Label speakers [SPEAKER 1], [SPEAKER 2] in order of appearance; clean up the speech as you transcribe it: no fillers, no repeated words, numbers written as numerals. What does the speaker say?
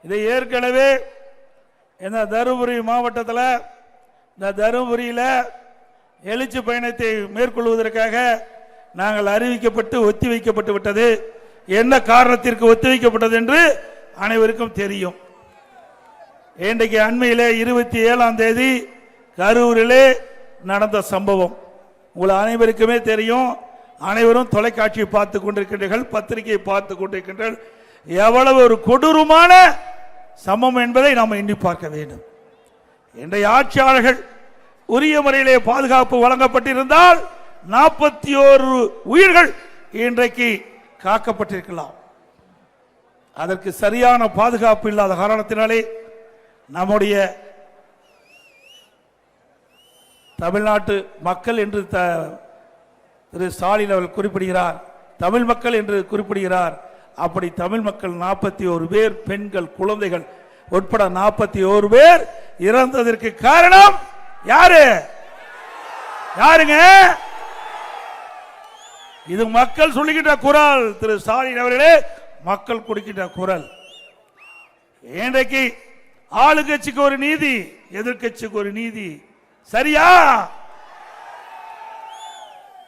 [SPEAKER 1] இதை ஏற்கனவே இந்த தருமபுரி மாவட்டத்தில் இந்த தருமபுரியில் எழுச்சி பயணத்தை மேற்கொள்வதற்காக நாங்கள் அறிவிக்கப்பட்டு ஒத்திவைக்கப்பட்டு விட்டது. என்ன காரணத்திற்கு ஒத்திவைக்கப்பட்டது என்று அனைவருக்கும் தெரியும். இன்றைக்கு அண்மையிலே 27ஆம் தேதி கரூரிலே நடந்த சம்பவம் உங்கள் அனைவருக்குமே தெரியும். அனைவரும் தொலைக்காட்சியை பார்த்து கொண்டிருக்கின்றீர்கள், பத்திரிகையை பார்த்து கொண்டிருக்கின்றீர்கள். எவ்வளவு ஒரு கொடூரமான சம்பவம் என்பதை நாம் எண்ணி பார்க்க வேண்டும். இன்றைய ஆட்சியாளர்கள் உரிய முறையிலே பாதுகாப்பு வழங்கப்பட்டிருந்தால் 41 உயிர்கள் இன்றைக்கு காக்கப்பட்டிருக்கலாம். அதற்கு சரியான பாதுகாப்பு இல்லாத காரணத்தினாலே நம்முடைய தமிழ்நாட்டு மக்கள் என்று திரு ஸ்டாலின் அவர்கள் குறிப்பிடுகிறார், தமிழ் மக்கள் என்று குறிப்பிடுகிறார். அப்படி தமிழ் மக்கள் 41 பேர், பெண்கள் குழந்தைகள் உட்பட 41 பேர் இறந்ததற்கு காரணம் யாரு? யாருங்க? இது மக்கள் சொல்லுகின்ற குரல். திரு ஸ்டாலின் அவர்களே, மக்கள் கொடுக்கின்ற குரல். இன்றைக்கு ஆளுங்கட்சிக்கு ஒரு நீதி, எதிர்கட்சிக்கு ஒரு நீதி. சரியா?